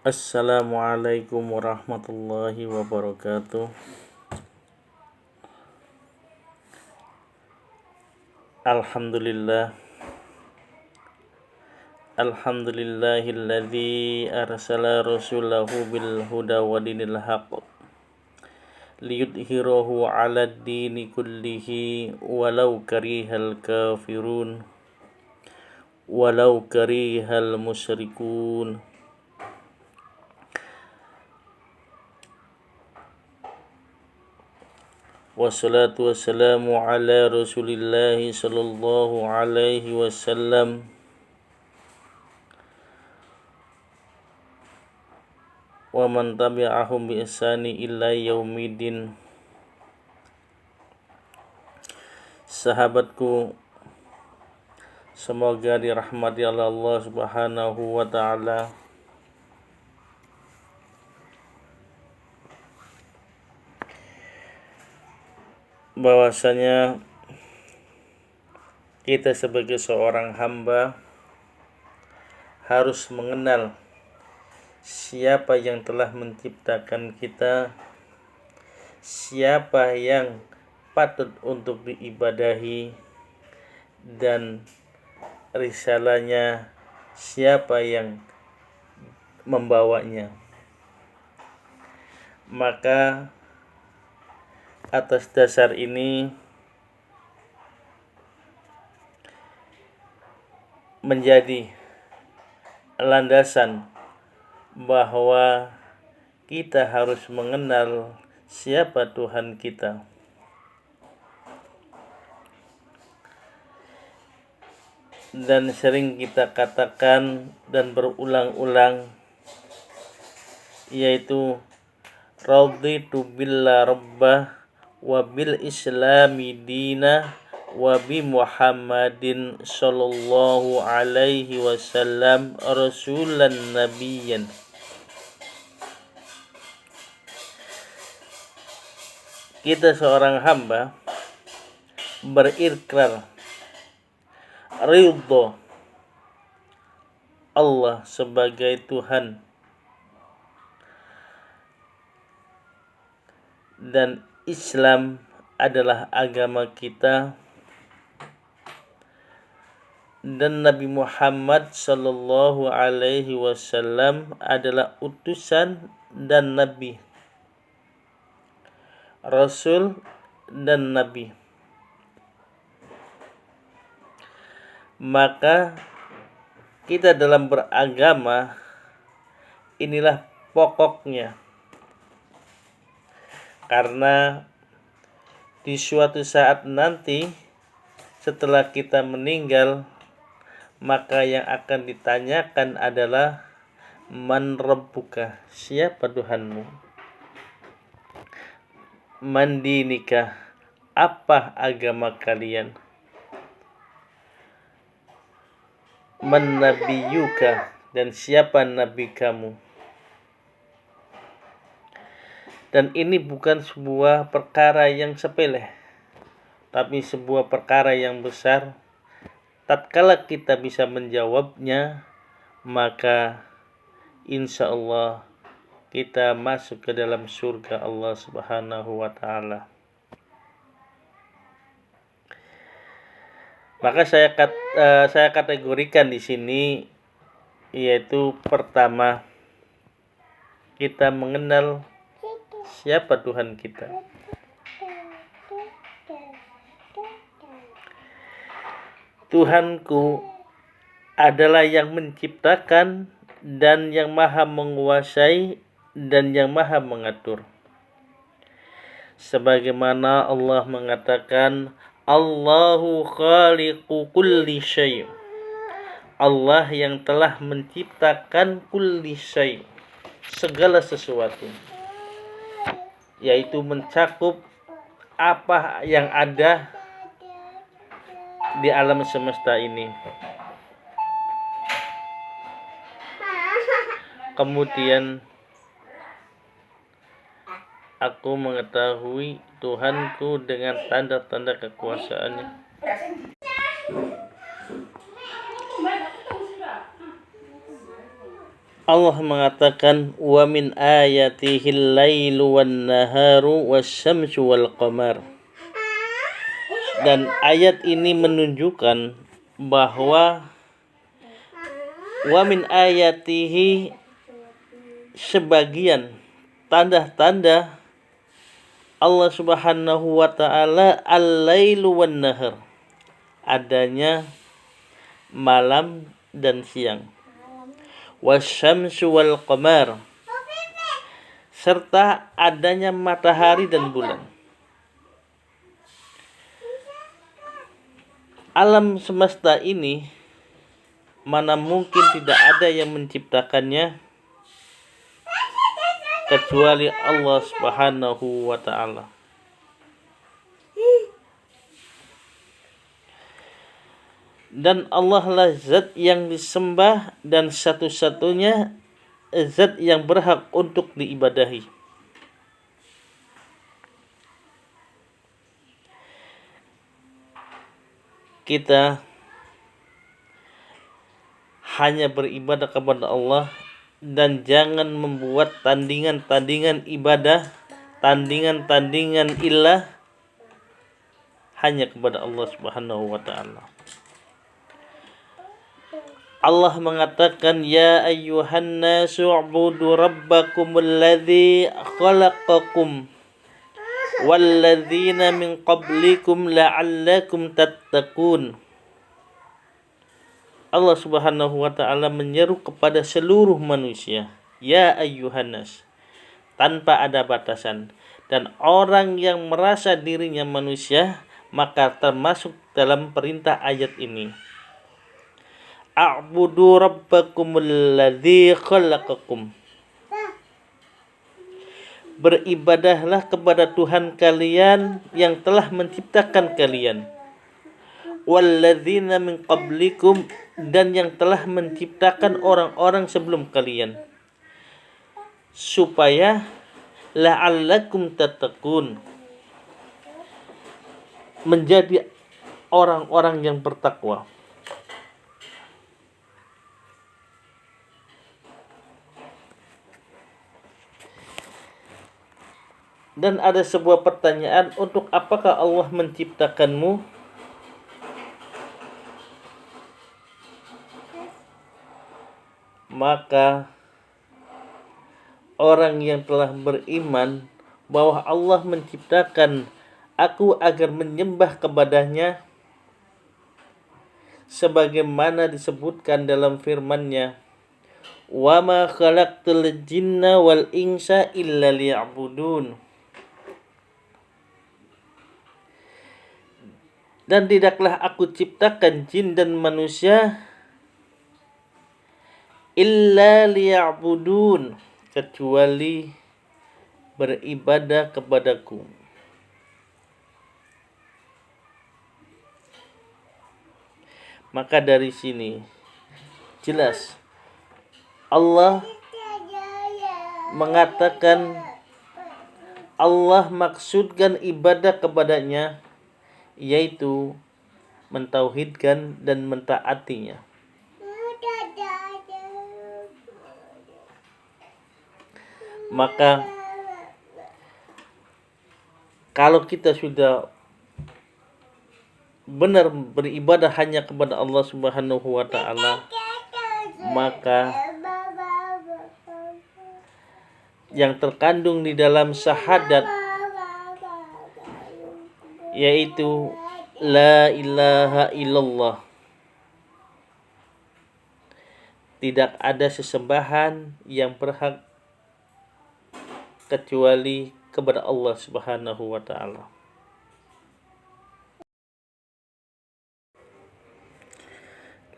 Assalamualaikum warahmatullahi wabarakatuh. Alhamdulillah. Alhamdulillahilladzi arsala rasulahu bil huda wa dinil haqq liyudhhirahu 'alad dini kullihi walau karihal kafirun walau karihal musyrikun. Wassalatu wassalamu ala rasulillahi sallallahu alaihi wasallam wa man tabi'ahum bi ihsani ila yaumidin. Sahabatku, semoga dirahmati oleh Allah Subhanahu wa ta'ala. Bahwasanya kita sebagai seorang hamba harus mengenal siapa yang telah menciptakan kita, siapa yang patut untuk diibadahi, dan risalahnya siapa yang membawanya. Maka atas dasar ini menjadi landasan bahwa kita harus mengenal siapa Tuhan kita. Dan sering kita katakan dan berulang-ulang, yaitu raditu billah rabbah wa bil islami dina wa bi Muhammadin sallallahu alaihi wasallam rasulan nabiyyan. Kita seorang hamba berikrar ridho Allah sebagai Tuhan dan Islam adalah agama kita, dan Nabi Muhammad sallallahu alaihi wasallam adalah utusan dan nabi, rasul dan nabi. Maka kita dalam beragama inilah pokoknya. Karena di suatu saat nanti setelah kita meninggal, maka yang akan ditanyakan adalah man rabbuka, siapa Tuhanmu? Man dinika, apa agama kalian? Man nabiyuka, dan siapa nabi kamu? Dan ini bukan sebuah perkara yang sepele, tapi sebuah perkara yang besar. Tatkala kita bisa menjawabnya, maka insya Allah kita masuk ke dalam surga Allah Subhanahu wa ta'ala. Maka saya kategorikan di sini, yaitu pertama, kita mengenal siapa Tuhan kita. Tuhanku adalah yang menciptakan dan yang maha menguasai dan yang maha mengatur. Sebagaimana Allah mengatakan, Allahu khaliqu kulli syai'. Allah yang telah menciptakan kulli syai', segala sesuatu, yaitu mencakup apa yang ada di alam semesta ini. Kemudian aku mengetahui Tuhanku dengan tanda-tanda kekuasaannya. Allah mengatakan wa min ayatihil lailu wan naharu wasyamsu wal qamar. Dan ayat ini menunjukkan bahwa wa min ayatihi, sebagian tanda-tanda Allah Subhanahu wa taala al-lailu wan nahar, adanya malam dan siang, wasyamsu wal qamar, serta adanya matahari dan bulan. Alam semesta ini mana mungkin tidak ada yang menciptakannya kecuali Allah Subhanahu wa taala. Dan Allah lah zat yang disembah dan satu-satunya zat yang berhak untuk diibadahi. Kita hanya beribadah kepada Allah dan jangan membuat tandingan-tandingan ibadah, tandingan-tandingan ilah hanya kepada Allah Subhanahu wa taala. Allah mengatakan ya ayyuhan nasu ubudu rabbakumul ladzi khalaqakum walladzina min qablikum la'allakum tattaqun. Allah Subhanahu wa taala menyeru kepada seluruh manusia, ya ayyuhan nas, tanpa ada batasan, dan orang yang merasa dirinya manusia maka termasuk dalam perintah ayat ini. A'budu rabbakumul ladzi khalaqakum. Beribadahlah kepada Tuhan kalian yang telah menciptakan kalian. Walladzina min qablikum, dan yang telah menciptakan orang-orang sebelum kalian. Supaya la'allakum tattaqun, menjadi orang-orang yang bertakwa. Dan ada sebuah pertanyaan, untuk apakah Allah menciptakanmu? Maka orang yang telah beriman bahwa Allah menciptakan aku agar menyembah kepadanya, sebagaimana disebutkan dalam firman-Nya, wa ma khalaqtul jinna wal insa illa liya'budun. Dan tidaklah aku ciptakan jin dan manusia illa liya'budun, kecuali beribadah kepadaku. Maka dari sini jelas Allah mengatakan Allah maksudkan ibadah kepadanya yaitu mentauhidkan dan mentaatinya. Maka kalau kita sudah benar beribadah hanya kepada Allah Subhanahu wa taala, maka yang terkandung di dalam syahadat yaitu la ilaha illallah, tidak ada sesembahan yang berhak kecuali kepada Allah Subhanahu wa taala.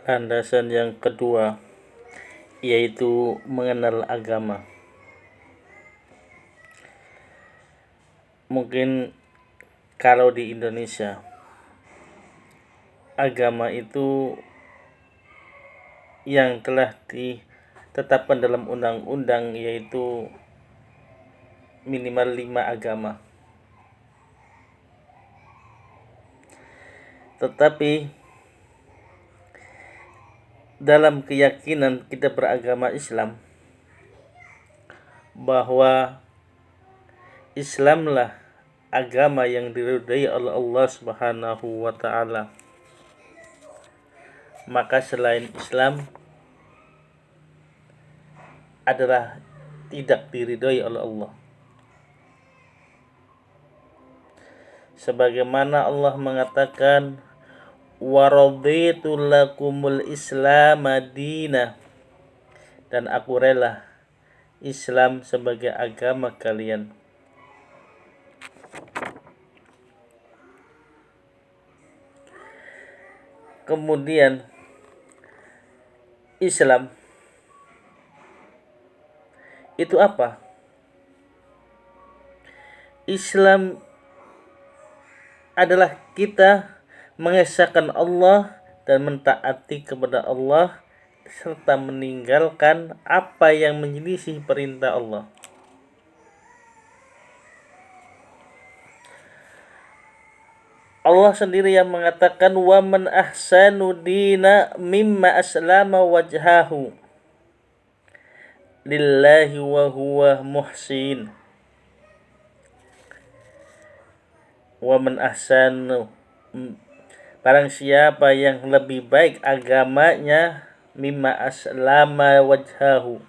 Landasan yang kedua yaitu mengenal agama. Mungkin kalau di Indonesia agama itu yang telah ditetapkan dalam undang-undang yaitu minimal 5 agama. Tetapi dalam keyakinan kita beragama Islam, bahwa Islamlah agama yang diridhai oleh Allah Subhanahu wa taala, maka selain Islam adalah tidak diridhai oleh Allah. Sebagaimana Allah mengatakan, wa raditu lakumul Islam madina, dan aku rela Islam sebagai agama kalian. Kemudian Islam itu apa? Islam adalah kita mengesahkan Allah dan mentaati kepada Allah serta meninggalkan apa yang menyelisih perintah Allah. Allah sendiri yang mengatakan, wa man ahsanu dina mimma aslama wajhahu lillahi wa huwa muhsin. Wa man ahsanu, barang siapa yang lebih baik agamanya, mimma aslama wajhahu,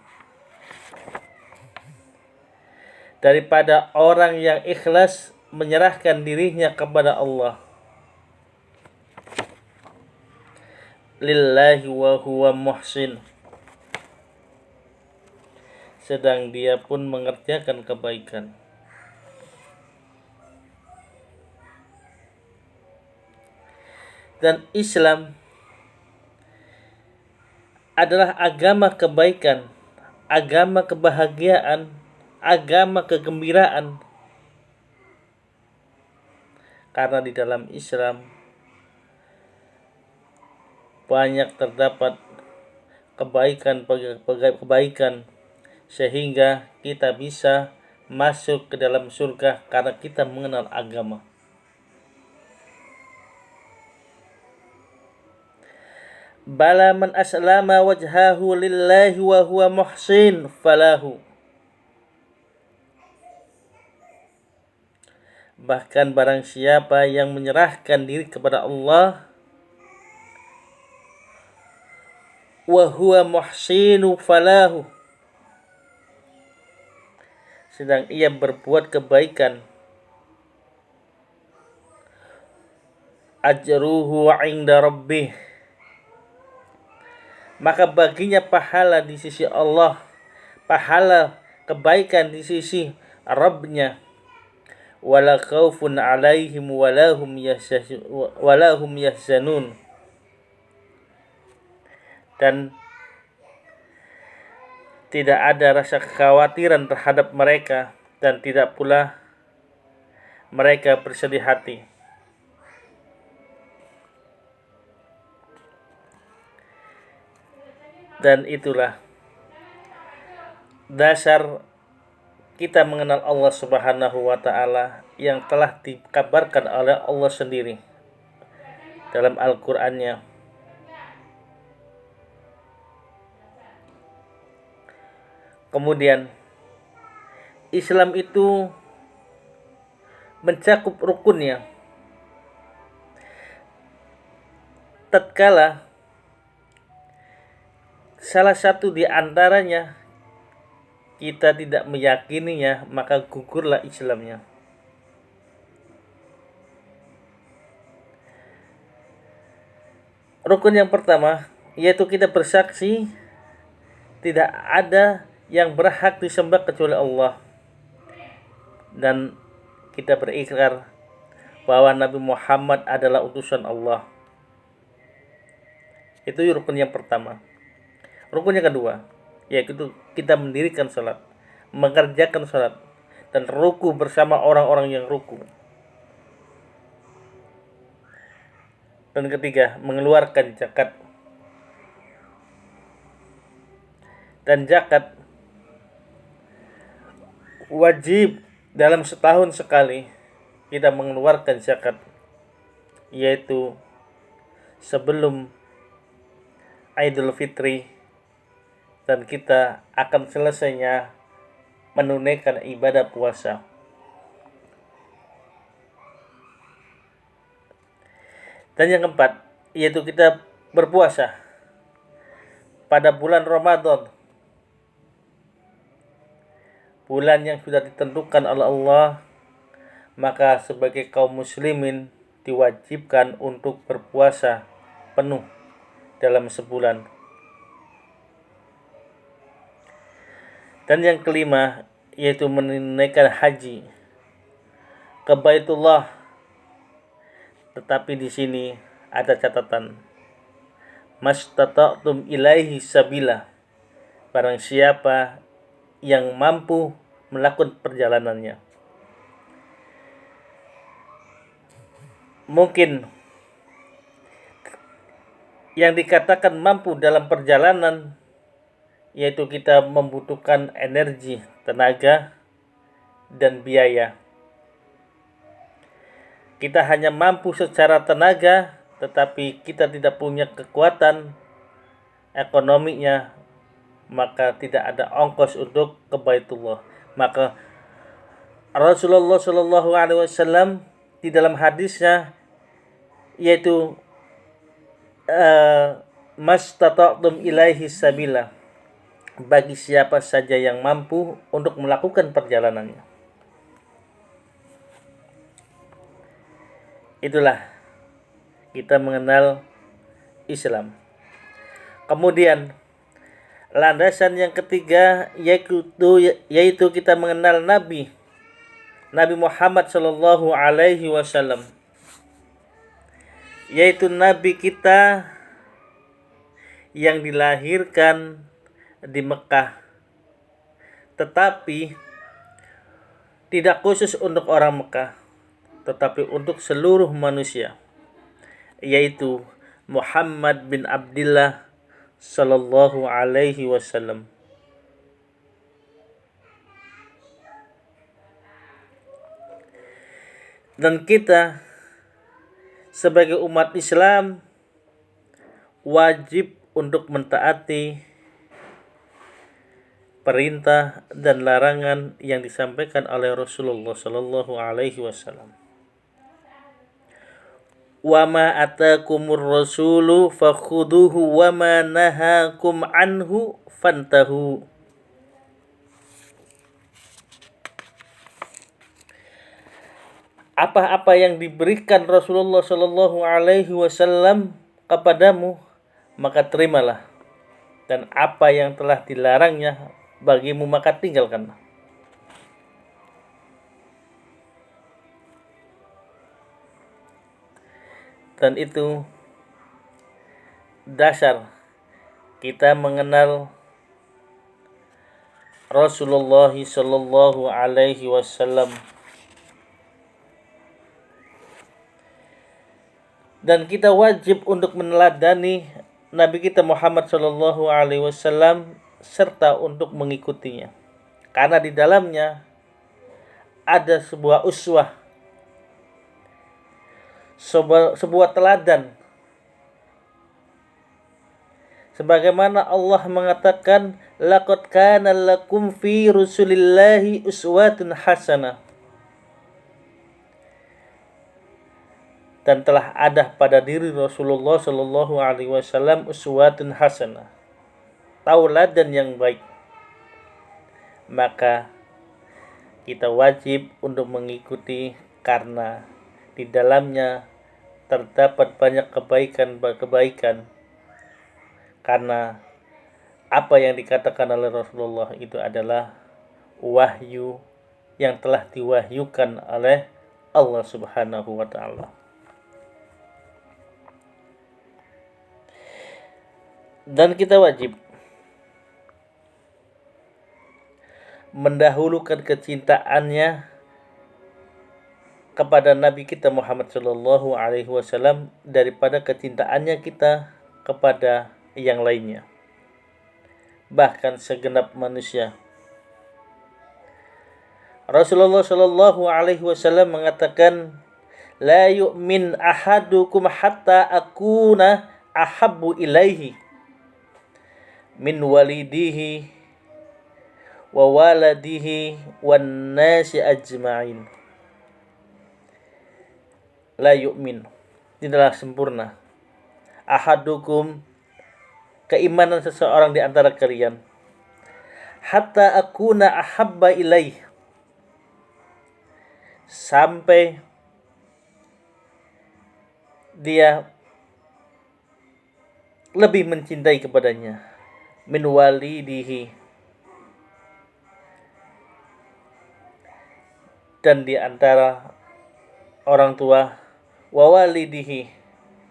daripada orang yang ikhlas menyerahkan dirinya kepada Allah. Lillahi wa huwa muhsin, sedang dia pun mengerjakan kebaikan. Dan Islam adalah agama kebaikan, agama kebahagiaan, agama kegembiraan. Karena di dalam Islam banyak terdapat kebaikan sehingga kita bisa masuk ke dalam surga karena kita mengenal agama. Bala man aslama wajhahu lillahi wa huwa muhsin falahu. Bahkan barang siapa yang menyerahkan diri kepada Allah, wa huwa muhsinu falahu, sedang ia berbuat kebaikan, ajruhu 'inda rabbih, maka baginya pahala di sisi Allah, pahala kebaikan di sisi Rabbnya. Wala khaufun 'alaihim wala hum yahzanun, dan tidak ada rasa kekhawatiran terhadap mereka dan tidak pula mereka bersedih hati. Dan itulah dasar kita mengenal Allah Subhanahu wa taala yang telah dikabarkan oleh Allah sendiri dalam Al-Qur'annya. Kemudian Islam itu mencakup rukunnya. Tatkala salah satu di antaranya kita tidak meyakininya, maka gugurlah Islamnya. Rukun yang pertama yaitu kita bersaksi tidak ada yang berhak disembah kecuali Allah, dan kita berikrar bahwa Nabi Muhammad adalah utusan Allah. Itu rukun yang pertama. Rukun yang kedua yaitu kita mendirikan salat, mengerjakan salat, dan ruku bersama orang-orang yang ruku. Dan ketiga, mengeluarkan zakat. Dan zakat wajib dalam setahun sekali kita mengeluarkan zakat, yaitu sebelum Idul Fitri, dan kita akan selesainya menunaikan ibadah puasa. Dan yang keempat, yaitu kita berpuasa pada bulan Ramadan, bulan yang sudah ditentukan oleh Allah, maka sebagai kaum muslimin diwajibkan untuk berpuasa penuh dalam sebulan. Dan yang kelima, yaitu menunaikan haji ke Baitullah. Tetapi di sini ada catatan, mastata'tum ilaihi sabila, barang siapa yang mampu melakukan perjalanannya. Mungkin yang dikatakan mampu dalam perjalanan yaitu kita membutuhkan energi, tenaga, dan biaya. Kita hanya mampu secara tenaga, tetapi kita tidak punya kekuatan ekonominya, maka tidak ada ongkos untuk ke Baitullah. Maka Rasulullah Shallallahu Alaihi Wasallam di dalam hadisnya yaitu mastata'tum ilaihi sabila, bagi siapa saja yang mampu untuk melakukan perjalanannya. Itulah kita mengenal Islam. Kemudian landasan yang ketiga yaitu kita mengenal Nabi Muhammad Sallallahu Alaihi Wasallam, yaitu Nabi kita yang dilahirkan di Mekah, tetapi tidak khusus untuk orang Mekah, tetapi untuk seluruh manusia, yaitu Muhammad bin Abdullah Sallallahu Alaihi Wasallam. Dan kita sebagai umat Islam wajib untuk mentaati perintah dan larangan yang disampaikan oleh Rasulullah Sallallahu Alaihi Wasallam. Wa ma atakumur rasulu fakhuduhu wa ma nahakum anhu fantahu. Apa-apa yang diberikan Rasulullah Sallallahu Alaihi Wasallam kepadamu, maka terimalah, dan apa yang telah dilarangnya bagimu maka tinggalkanlah. Dan itu dasar kita mengenal Rasulullah Sallallahu Alaihi Wasallam. Dan kita wajib untuk meneladani Nabi kita Muhammad Sallallahu Alaihi Wasallam serta untuk mengikutinya, karena di dalamnya ada sebuah uswah, sebuah teladan. Sebagaimana Allah mengatakan, laqad kana lakum fi rasulillahi uswatun hasanah. Dan telah ada pada diri Rasulullah Sallallahu Alaihi Wasallam uswatun hasanah, tauladan yang baik. Maka kita wajib untuk mengikuti, karena di dalamnya terdapat banyak kebaikan, karena apa yang dikatakan oleh Rasulullah itu adalah wahyu yang telah diwahyukan oleh Allah Subhanahu wa Ta'ala. Dan kita wajib mendahulukan kecintaannya kepada Nabi kita Muhammad Sallallahu Alaihi Wasallam daripada kecintaannya kita kepada yang lainnya, bahkan segenap manusia. Rasulullah Sallallahu Alaihi Wasallam mengatakan, la yu'min ahadukum hatta akuna ahabbu ilaihi min walidihi wa waladihi wan nasi ajma'in. La yu'min, tidaklah sempurna ahadukum, keimanan seseorang di antara kalian, hatta akuna ahabba ilaih, sampai dia lebih mencintai kepadanya, min walidihi, dan di antara orang tua, wa walidihi,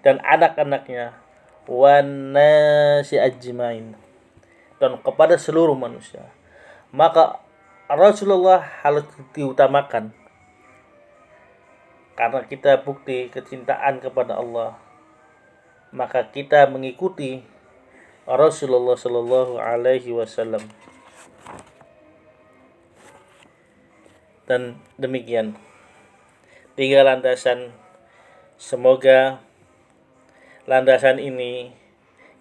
dan anak-anaknya, wan nasi ajmain, dan kepada seluruh manusia. Maka Rasulullah harus diutamakan karena kita bukti kecintaan kepada Allah. Maka kita mengikuti Rasulullah Shallallahu Alaihi Wasallam. Dan demikian 3 landasan. Semoga landasan ini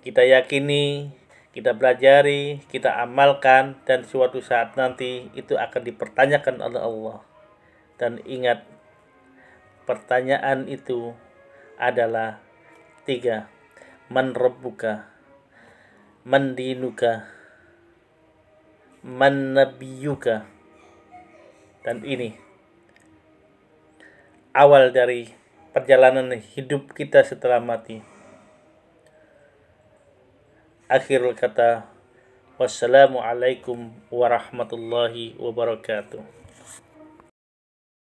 kita yakini, kita pelajari, kita amalkan, dan suatu saat nanti itu akan dipertanyakan oleh Allah. Dan ingat, pertanyaan itu adalah 3. Man rabbuka, man dinuka, man nabiyuka. Dan ini awal dari perjalanan hidup kita setelah mati. Akhirul kata, wassalamualaikum warahmatullahi wabarakatuh.